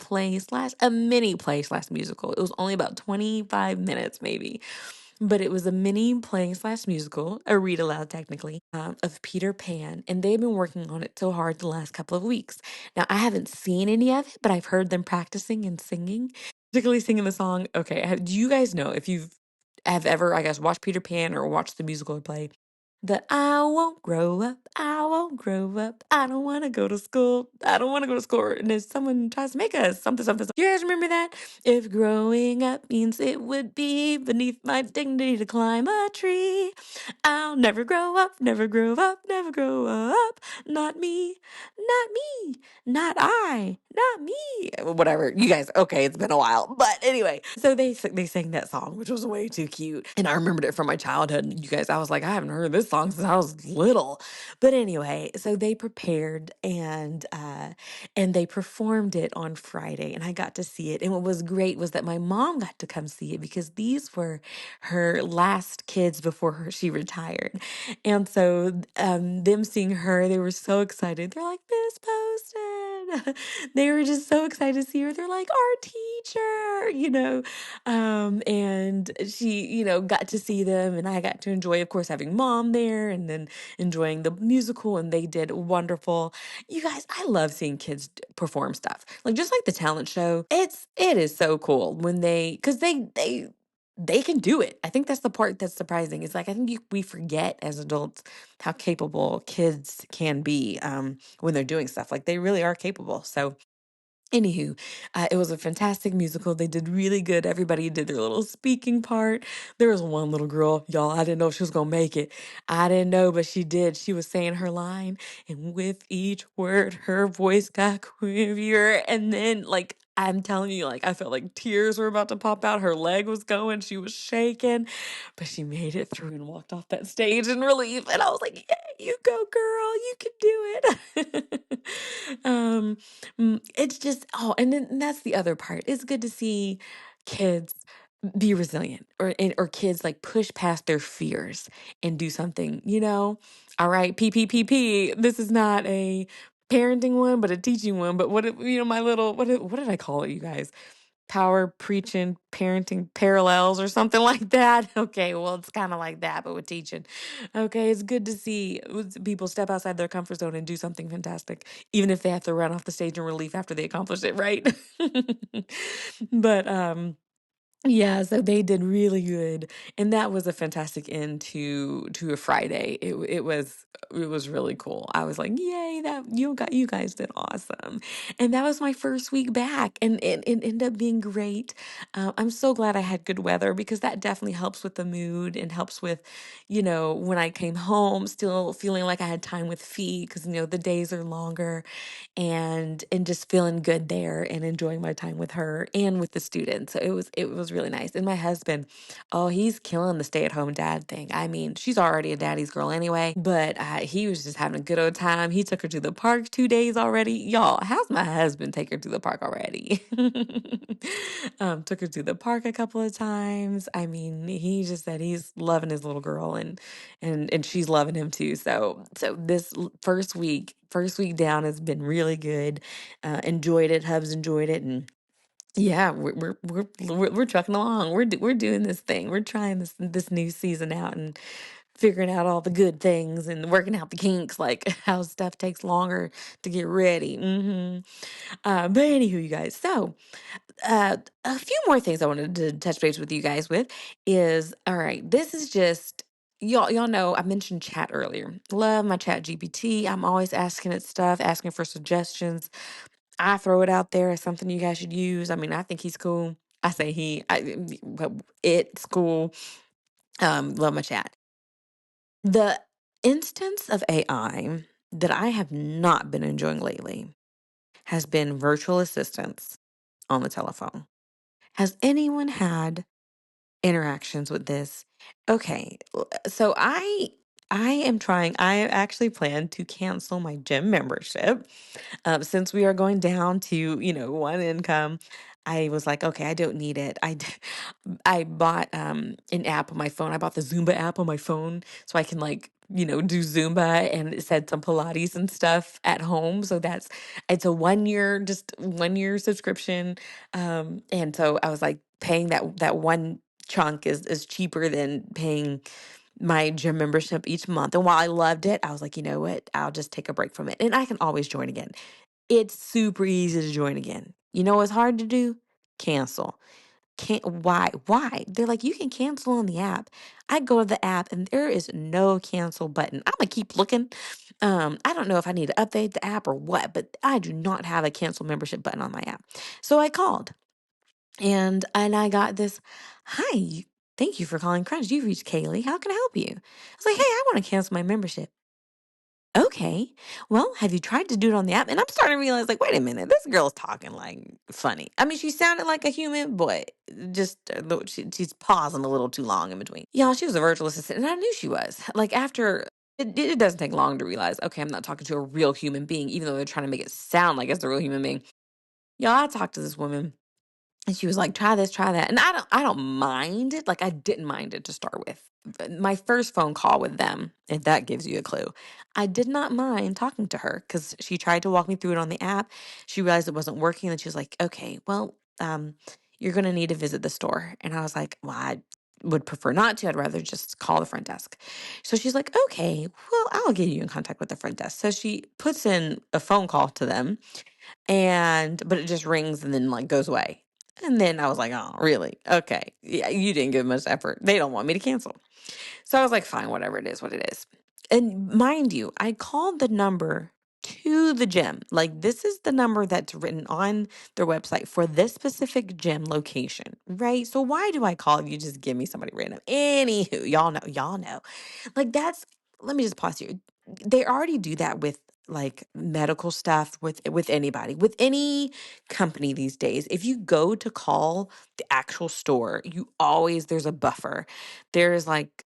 mini play slash musical. It was only about 25 minutes, maybe. But it was a mini play slash musical, a read aloud technically, of Peter Pan. And they've been working on it so hard the last couple of weeks. Now, I haven't seen any of it, but I've heard them practicing and singing, particularly singing the song. Okay, do you guys know if you've have ever, I guess, watched Peter Pan or watched the musical or play? The I won't grow up, I won't grow up, I don't want to go to school, I don't want to go to school. And if someone tries to make us something, something, you guys remember that? If growing up means it would be beneath my dignity to climb a tree, I'll never grow up, never grow up, never grow up. Not me, not me, not I, not me. Whatever. You guys, okay, it's been a while. But anyway, so they sang that song, which was way too cute. And I remembered it from my childhood. And you guys, I was like, I haven't heard this song since I was little. But anyway, so they prepared and they performed it on Friday, and I got to see it. And what was great was that my mom got to come see it because these were her last kids before she retired. And so them seeing her, they were so excited. They're like, Miss Poston. They were just so excited to see her. They're like, our teacher, and she, got to see them, and I got to enjoy, of course, having mom there and then enjoying the musical, and they did wonderful. You guys, I love seeing kids perform stuff. Like just like the talent show. It is so cool when cuz they can do it. I think that's the part that's surprising. It's like I think we forget as adults how capable kids can be when they're doing stuff. Like they really are capable. So anywho, it was a fantastic musical. They did really good. Everybody did their little speaking part. There was one little girl, y'all. I didn't know if she was gonna make it. I didn't know, but she did. She was saying her line, and with each word, her voice got queerier. And then, like, I'm telling you, like, I felt like tears were about to pop out. Her leg was going. She was shaking, but she made it through and walked off that stage in relief. And I was like, "Yeah, you go, girl. You can do it." It's just, oh, and then that's the other part. It's good to see kids be resilient or kids like push past their fears and do something, All right, PPPP. This is not a parenting one, but a teaching one. But my little, what did I call it, you guys? Power preaching, parenting parallels or something like that. Okay, well, it's kind of like that, but with teaching. Okay, it's good to see people step outside their comfort zone and do something fantastic, even if they have to run off the stage in relief after they accomplish it, right? But yeah, so they did really good, and that was a fantastic end to a Friday. It was really cool. I was like, "Yay, that you guys did awesome," and that was my first week back, and it ended up being great. I'm so glad I had good weather because that definitely helps with the mood and helps with, when I came home, still feeling like I had time with Fee because the days are longer, and just feeling good there and enjoying my time with her and with the students. So it was really nice. And my husband, oh, he's killing the stay-at-home dad thing. I mean, she's already a daddy's girl anyway, but he was just having a good old time. He took her to the park 2 days already. Y'all, how's my husband take her to the park already? Took her to the park a couple of times. I mean, he just said he's loving his little girl and she's loving him too. So this first week down has been really good. Enjoyed it. Hubs enjoyed it, and yeah, we're trucking along. We're doing this thing. We're trying this new season out and figuring out all the good things and working out the kinks, like how stuff takes longer to get ready. But anywho, you guys, so a few more things I wanted to touch base with you guys with is all right. This is just y'all know I mentioned chat earlier. Love my chat GPT. I'm always asking it stuff, asking for suggestions. I throw it out there as something you guys should use. I mean, I think he's cool. I say but it's cool. Love my chat. The instance of AI that I have not been enjoying lately has been virtual assistants on the telephone. Has anyone had interactions with this? Okay, so I am trying. I actually plan to cancel my gym membership. Since we are going down to, one income, I was like, okay, I don't need it. I bought an app on my phone. I bought the Zumba app on my phone so I can do Zumba, and it said some Pilates and stuff at home. So it's a 1 year, just 1 year subscription. And so I was like paying that one chunk is cheaper than paying my gym membership each month. And while I loved it, I was like, you know what? I'll just take a break from it. And I can always join again. It's super easy to join again. You know what's hard to do? Cancel. Can't why? They're like, you can cancel on the app. I go to the app and there is no cancel button. I'm gonna keep looking. I don't know if I need to update the app or what, but I do not have a cancel membership button on my app. So I called and I got this, hi, thank you for calling Crunch. You've reached Kaylee. How can I help you? I was like, hey, I want to cancel my membership. Okay. Well, have you tried to do it on the app? And I'm starting to realize, like, wait a minute, this girl's talking like funny. I mean, she sounded like a human, but just she's pausing a little too long in between. Y'all, she was a virtual assistant, and I knew she was. Like, after it doesn't take long to realize, okay, I'm not talking to a real human being, even though they're trying to make it sound like it's a real human being. Y'all, I talked to this woman. And she was like, try this, try that. And I don't mind it. Like, I didn't mind it to start with. My first phone call with them, if that gives you a clue, I did not mind talking to her because she tried to walk me through it on the app. She realized it wasn't working. And she was like, okay, well, you're going to need to visit the store. And I was like, well, I would prefer not to. I'd rather just call the front desk. So she's like, okay, well, I'll get you in contact with the front desk. So she puts in a phone call to them, but it just rings and then like goes away. And then I was like, oh, really? Okay. Yeah, you didn't give much effort. They don't want me to cancel. So I was like, fine, whatever it is, what it is. And mind you, I called the number to the gym. Like, this is the number that's written on their website for this specific gym location, right? So why do I call you? Just give me somebody random. Anywho, y'all know. Like, let me just pause here. They already do that with like medical stuff with anybody, with any company these days. If you go to call the actual store, there's a buffer. There's like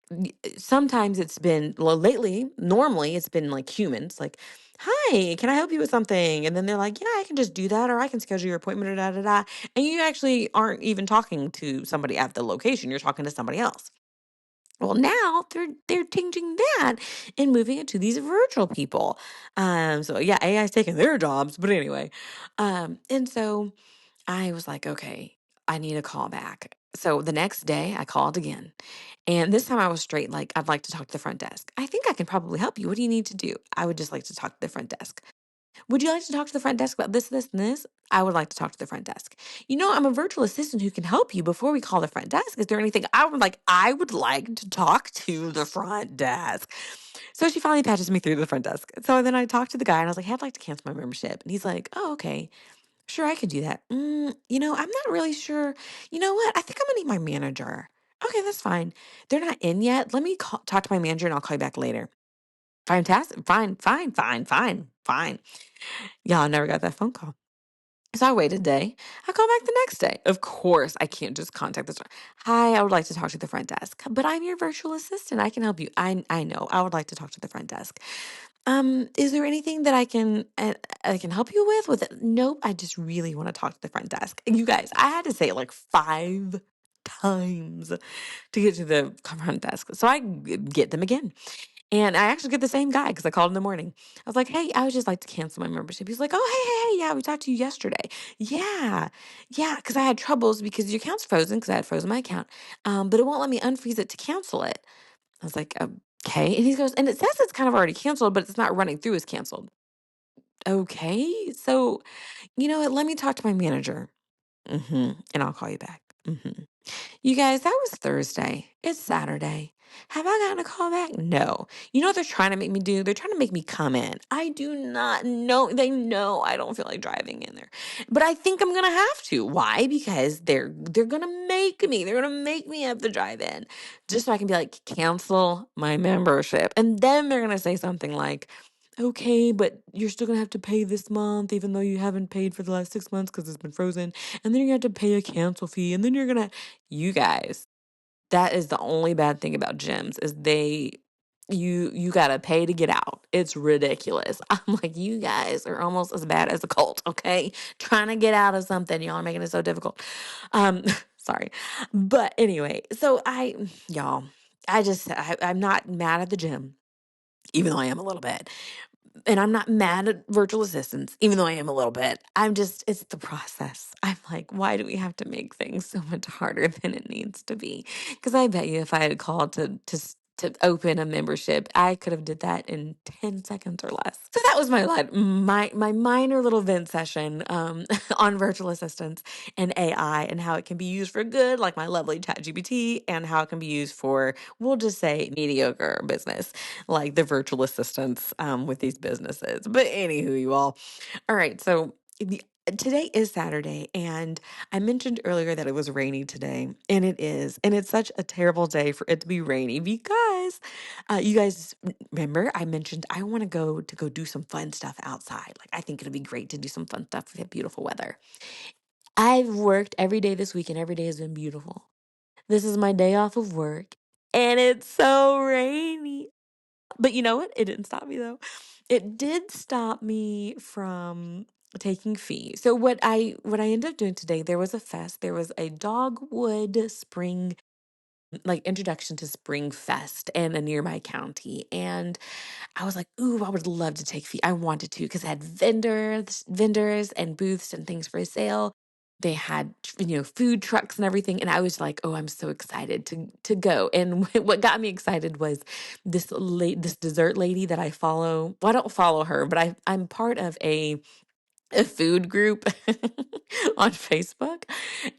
sometimes it's been, well, lately, normally it's been like humans, like, hi, can I help you with something? And then they're like, yeah, I can just do that, or I can schedule your appointment, or da da da. And you actually aren't even talking to somebody at the location, you're talking to somebody else. Well, now they're changing that and moving it to these virtual people. So yeah, AI is taking their jobs, but anyway. And so I was like, okay, I need a call back. So the next day I called again. And this time I was straight, like, I'd like to talk to the front desk. I think I can probably help you. What do you need to do? I would just like to talk to the front desk. Would you like to talk to the front desk about this, this, and this? I would like to talk to the front desk. I'm a virtual assistant who can help you before we call the front desk. Is there anything I would like to talk to the front desk? So she finally patches me through the front desk. So then I talked to the guy and I was like, hey, I'd like to cancel my membership. And he's like, oh, okay. Sure, I could do that. I'm not really sure. You know what? I think I'm gonna need my manager. Okay, that's fine. They're not in yet. Let me talk to my manager and I'll call you back later. Fantastic. Fine, fine, fine, fine, fine. Y'all, I never got that phone call. So I waited a day. I call back the next day. Of course, I can't just contact the store. Hi, I would like to talk to the front desk, but I'm your virtual assistant. I can help you. I know. I would like to talk to the front desk. Is there anything that I can help you with it? Nope. I just really want to talk to the front desk. You guys, I had to say it like 5 times to get to the front desk. So I get them again. And I actually get the same guy because I called in the morning. I was like, hey, I would just like to cancel my membership. He's like, oh, hey, yeah, we talked to you yesterday. Yeah, yeah, because I had troubles because your account's frozen because I had frozen my account. But it won't let me unfreeze it to cancel it. I was like, okay. And he goes, and it says it's kind of already canceled, but it's not running through as canceled. Okay. So, you know what? Let me talk to my manager. And I'll call you back. You guys, that was Thursday. It's Saturday. Have I gotten a call back? No. You know what they're trying to make me do? They're trying to make me come in. I do not know. They know I don't feel like driving in there. But I think I'm gonna have to. Why? Because they're gonna make me. They're gonna make me have to drive in. Just so I can be like, cancel my membership. And then they're gonna say something like, okay, but you're still gonna have to pay this month, even though you haven't paid for the last 6 months because it's been frozen. And then you're gonna have to pay a cancel fee. And then you guys, that is the only bad thing about gyms is you gotta pay to get out. It's ridiculous. I'm like, you guys are almost as bad as a cult, okay? Trying to get out of something, y'all are making it so difficult. Um, sorry. But anyway, so y'all, I'm not mad at the gym, even though I am a little bit. And I'm not mad at virtual assistants, even though I am a little bit. It's the process. I'm like, why do we have to make things so much harder than it needs to be? Because I bet you if I had called to open a membership, I could have did that in 10 seconds or less. So that was my minor little vent session on virtual assistants and AI and how it can be used for good, like my lovely ChatGPT, and how it can be used for, we'll just say, mediocre business, like the virtual assistants with these businesses. But anywho, you all right. So today is Saturday, and I mentioned earlier that it was rainy today, and it is, and it's such a terrible day for it to be rainy because you guys remember I mentioned I want to go do some fun stuff outside. Like I think it'd be great to do some fun stuff with beautiful weather. I've worked every day this week, and every day has been beautiful. This is my day off of work, and it's so rainy. But you know what? It didn't stop me though. It did stop me from taking fee. So what I ended up doing today, there was a fest. There was a Dogwood Spring like introduction to Spring Fest in a nearby county. And I was like, ooh, I would love to take fee. I wanted to because it had vendors and booths and things for sale. They had, food trucks and everything. And I was like, oh, I'm so excited to go. And what got me excited was this dessert lady that I follow. Well, I don't follow her, but I'm part of a food group on Facebook.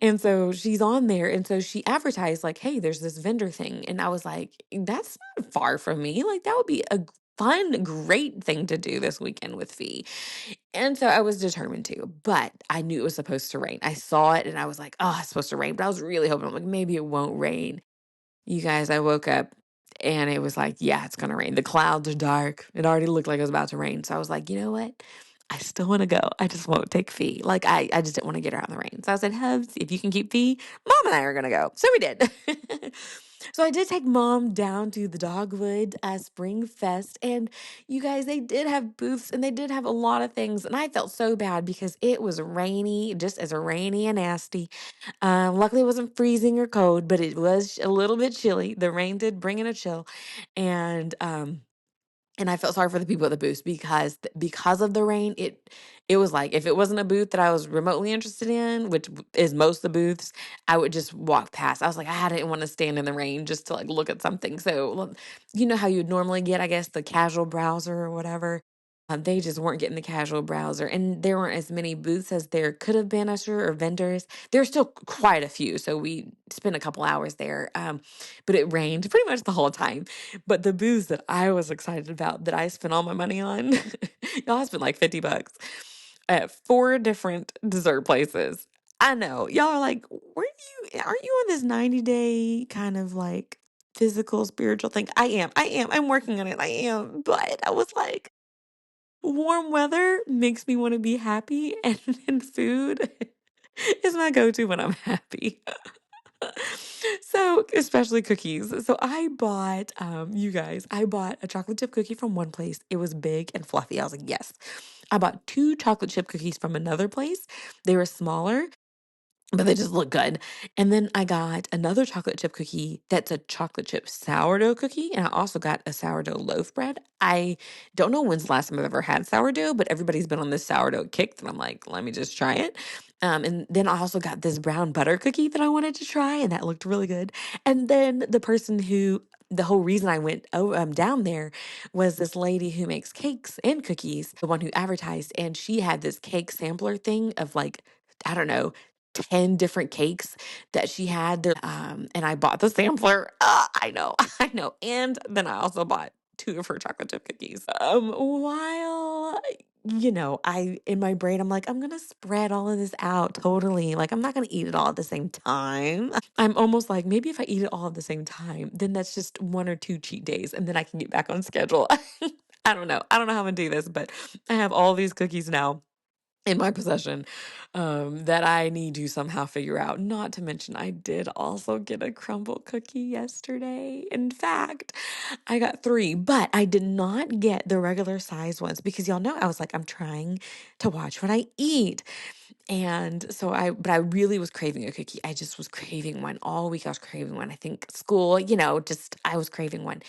And so she's on there. And so she advertised, like, hey, there's this vendor thing. And I was like, that's not far from me. Like, that would be a fun, great thing to do this weekend with Fee. And so I was determined to, but I knew it was supposed to rain. I saw it and I was like, oh, it's supposed to rain. But I was really hoping, I'm like, maybe it won't rain. You guys, I woke up and it was like, yeah, it's going to rain. The clouds are dark. It already looked like it was about to rain. So I was like, you know what? I still want to go. I just won't take Fee. Like, I just didn't want to get her out in the rain. So I said, Hubs, if you can keep Fee, Mom and I are going to go. So we did. So I did take Mom down to the Dogwood Spring Fest. And you guys, they did have booths and they did have a lot of things. And I felt so bad because it was rainy, just as rainy and nasty. Luckily, it wasn't freezing or cold, but it was a little bit chilly. The rain did bring in a chill, and and I felt sorry for the people at the booths because of the rain. It was like if it wasn't a booth that I was remotely interested in, which is most of the booths, I would just walk past. I was like, I didn't want to stand in the rain just to like look at something. So you know how you'd normally get, I guess, the casual browser or whatever. They just weren't getting the casual browser, and there weren't as many booths as there could have been, I'm sure, or vendors. There's still quite a few, so we spent a couple hours there. But it rained pretty much the whole time. But the booths that I was excited about, that I spent all my money on, y'all, I spent like $50 at four different dessert places. I know y'all are like, aren't you on this 90-day kind of like physical, spiritual thing? I'm working on it. I am. But I was like, warm weather makes me want to be happy, and food is my go-to when I'm happy. So, especially cookies. So I bought, you guys, I bought a chocolate chip cookie from one place. It was big and fluffy. I was like, yes. I bought two chocolate chip cookies from another place. They were smaller, but they just look good. And then I got another chocolate chip cookie that's a chocolate chip sourdough cookie. And I also got a sourdough loaf bread. I don't know when's the last time I've ever had sourdough, but everybody's been on this sourdough kick. And I'm like, let me just try it. And then I also got this brown butter cookie that I wanted to try, and that looked really good. And then the whole reason I went down there was this lady who makes cakes and cookies, the one who advertised, and she had this cake sampler thing of like, I don't know, 10 different cakes that she had there. And I bought the sampler. I know, I know. And then I also bought two of her chocolate chip cookies. While in my brain, I'm like, I'm gonna spread all of this out totally. Like, I'm not gonna eat it all at the same time. I'm almost like, maybe if I eat it all at the same time, then that's just one or two cheat days, and then I can get back on schedule. I don't know. I don't know how I'm gonna do this, but I have all these cookies now in my possession. that I need to somehow figure out. Not to mention, I did also get a crumble cookie yesterday. In fact, I got three, but I did not get the regular size ones because y'all know I was like, I'm trying to watch what I eat. And so but I really was craving a cookie. I just was craving one all week. I was craving one. I think school, just I was craving one.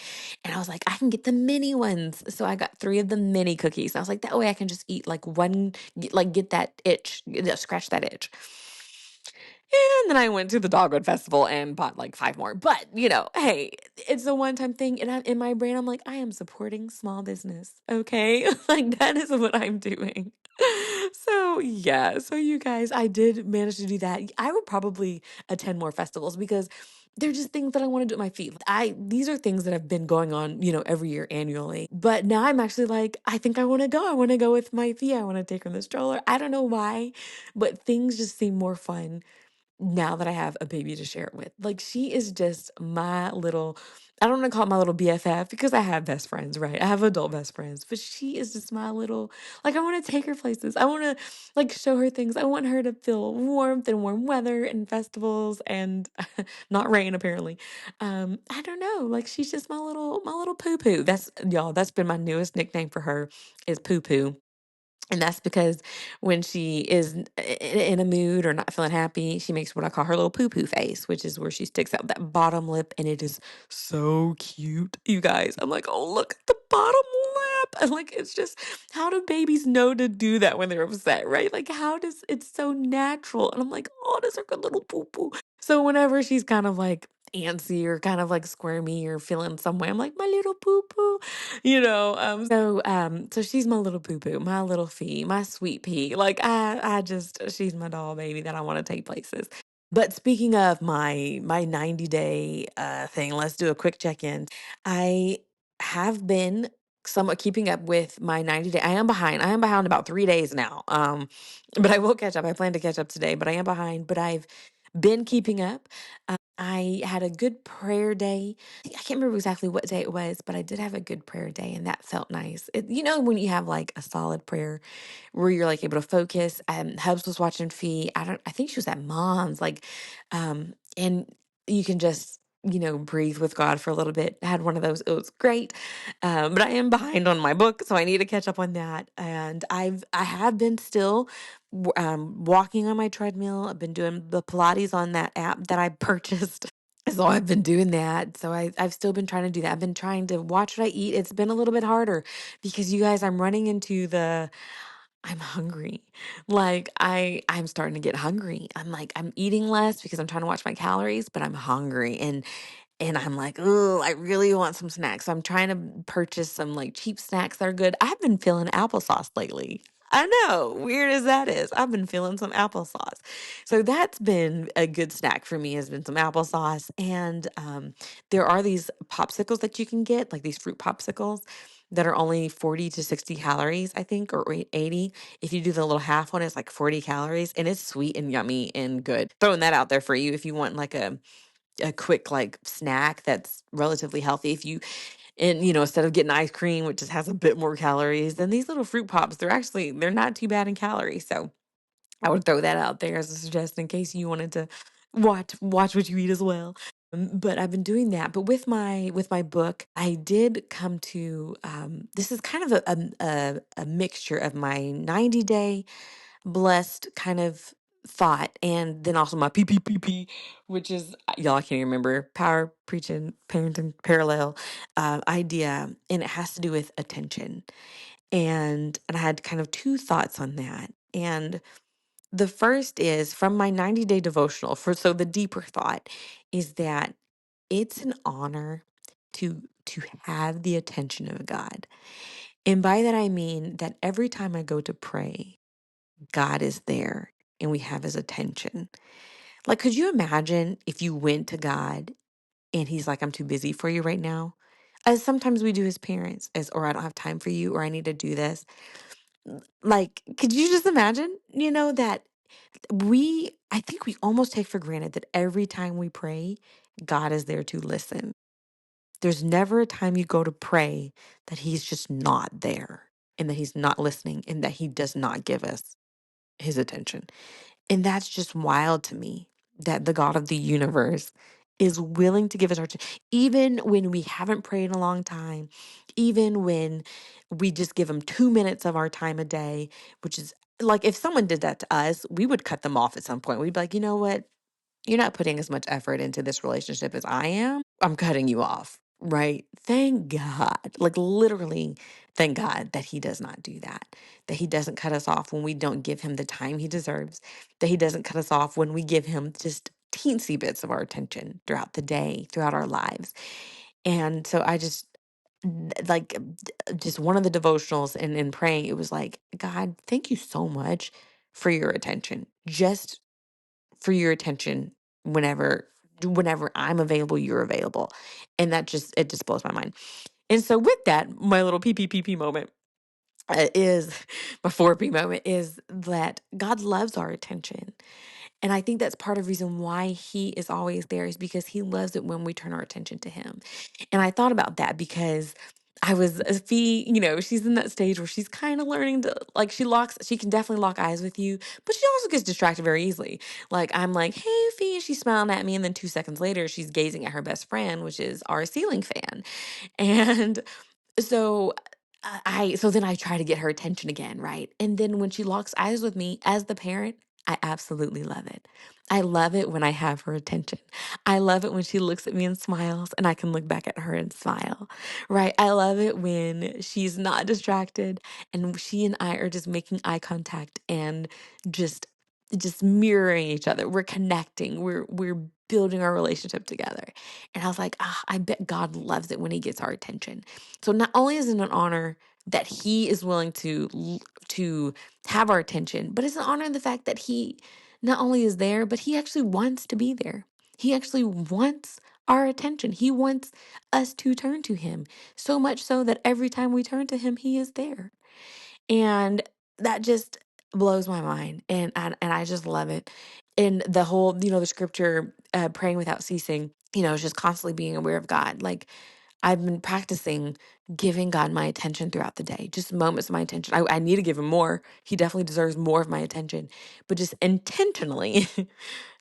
And I was like, I can get the mini ones. So I got three of the mini cookies. I was like, that way I can just eat like one, get that itch, scratch that itch. And then I went to the Dogwood Festival and bought like five more. But, hey, it's a one time thing. And in my brain, I'm like, I am supporting small business. Okay. Like, that is what I'm doing. So, yeah. So, you guys, I did manage to do that. I would probably attend more festivals because they're just things that I want to do at my feet. These are things that have been going on, every year annually. But now I'm actually like, I think I want to go. I want to go with my Thea. I want to take her in the stroller. I don't know why, but things just seem more fun now that I have a baby to share it with. Like, she is just my little, I don't want to call it my little BFF because I have best friends, right? I have adult best friends, but she is just my little, like, I want to take her places. I want to, like, show her things. I want her to feel warmth and warm weather and festivals and not rain, apparently. I don't know. Like, she's just my little poo poo. That's been my newest nickname for her is poo poo. And that's because when she is in a mood or not feeling happy, she makes what I call her little poo poo face, which is where she sticks out that bottom lip. And it is so cute, you guys. I'm like, oh, look at the bottom lip. And like, it's just, how do babies know to do that when they're upset, right? Like, how does it's so natural? And I'm like, oh, that's her good little poo poo. So whenever she's kind of like antsy or kind of like squirmy or feeling some way, I'm like, my little poo poo, so she's my little poo poo, my little fee, my sweet pea. Like she's my doll baby that I want to take places. But speaking of my 90-day thing, let's do a quick check-in. I have been somewhat keeping up with my 90-day. I am behind. I am behind about 3 days now. But I will catch up. I plan to catch up today, but I am behind. But I've been keeping up. I had a good prayer day. I can't remember exactly what day it was, but I did have a good prayer day and that felt nice. When you have like a solid prayer where you're like able to focus. Hubs was watching Fee. I think she was at mom's, and you can just, breathe with God for a little bit. I had one of those. It was great. But I am behind on my book, so I need to catch up on that. And I have been still walking on my treadmill. I've been doing the Pilates on that app that I purchased. So I've been doing that. So I've still been trying to do that. I've been trying to watch what I eat. It's been a little bit harder because you guys, I'm running into I'm hungry. Like I'm starting to get hungry. I'm like, I'm eating less because I'm trying to watch my calories, but I'm hungry. And I'm like, oh, I really want some snacks. So I'm trying to purchase some like cheap snacks that are good. I've been feeling applesauce lately. I know, weird as that is. I've been feeling some applesauce. So that's been a good snack for me, has been some applesauce. And there are these popsicles that you can get, like these fruit popsicles that are only 40 to 60 calories, I think, or 80. If you do the little half one, it's like 40 calories and it's sweet and yummy and good. Throwing that out there for you if you want like a quick like snack that's relatively healthy. If you and instead of getting ice cream, which just has a bit more calories, then these little fruit pops, they're not too bad in calories. So I would throw that out there as a suggestion in case you wanted to watch what you eat as well. But I've been doing that. But with my book, I did come to this is kind of a mixture of my 90-day blessed kind of thought and then also my PPPP, which is y'all I can't even remember power preaching parenting parallel idea, and it has to do with attention. And I had kind of two thoughts on that. And the first is from my 90-day devotional. So the deeper thought is that it's an honor to have the attention of God. And by that I mean that every time I go to pray, God is there and we have his attention. Like, could you imagine if you went to God and he's like, I'm too busy for you right now? As sometimes we do as parents, or I don't have time for you, or I need to do this. Like, could you just imagine, that I think we almost take for granted that every time we pray, God is there to listen. There's never a time you go to pray that he's just not there and that he's not listening and that he does not give us. his attention. And that's just wild to me that the God of the universe is willing to give us our even when we haven't prayed in a long time, even when we just give him 2 minutes of our time a day, which is like if someone did that to us, we would cut them off at some point. We'd be like, you know what? You're not putting as much effort into this relationship as I am. I'm cutting you off, right? Thank God, like literally, thank God that he does not do that, that he doesn't cut us off when we don't give him the time he deserves, that he doesn't cut us off when we give him just teensy bits of our attention throughout the day, throughout our lives. And so I just, like, just one of the devotionals and in praying, it was like, God, thank you so much for your attention. Just for your attention whenever I'm available, you're available. And it just blows my mind. And so with that, my little PPPP moment is my 4P moment is that God loves our attention. And I think that's part of the reason why he is always there is because he loves it when we turn our attention to him. And I thought about that because I was Fee, she's in that stage where she's kind of learning to like she can definitely lock eyes with you, but she also gets distracted very easily. Like I'm like, hey Fee, and she's smiling at me, and then 2 seconds later she's gazing at her best friend, which is our ceiling fan. And so so then I try to get her attention again, right? And then when she locks eyes with me as the parent, I absolutely love it. I love it when I have her attention. I love it when she looks at me and smiles and I can look back at her and smile, right? I love it when she's not distracted and she and I are just making eye contact and just just mirroring each other. We're connecting. We're building our relationship together. And I was like, I bet God loves it when he gets our attention. So not only is it an honor that he is willing to have our attention, but it's an honor in the fact that he not only is there, but he actually wants to be there. He actually wants our attention. He wants us to turn to him. So much so that every time we turn to him, he is there. And that just blows my mind. And I just love it. And the whole, the scripture, praying without ceasing, is just constantly being aware of God. Like I've been practicing giving God my attention throughout the day, just moments of my attention. I need to give him more. He definitely deserves more of my attention, but just intentionally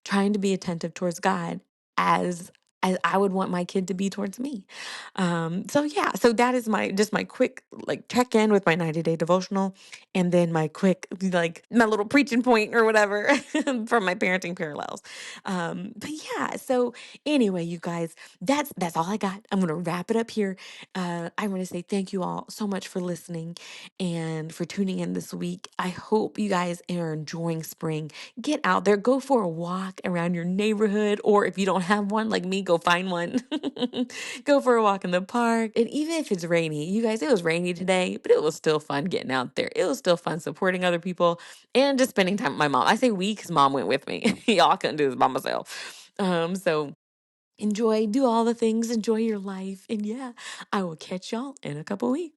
trying to be attentive towards God as as I would want my kid to be towards me. So yeah, so that is my quick like check in with my 90-day devotional, and then my quick like my little preaching point or whatever from my parenting parallels. But yeah, so anyway, you guys, that's all I got. I'm gonna wrap it up here. I want to say thank you all so much for listening and for tuning in this week. I hope you guys are enjoying spring. Get out there, go for a walk around your neighborhood, or if you don't have one like me, go find one. Go for a walk in the park. And even if it's rainy, you guys, it was rainy today, but it was still fun getting out there. It was still fun supporting other people and just spending time with my mom. I say we because mom went with me. Y'all couldn't do this by myself. So enjoy, do all the things, enjoy your life. And yeah, I will catch y'all in a couple weeks.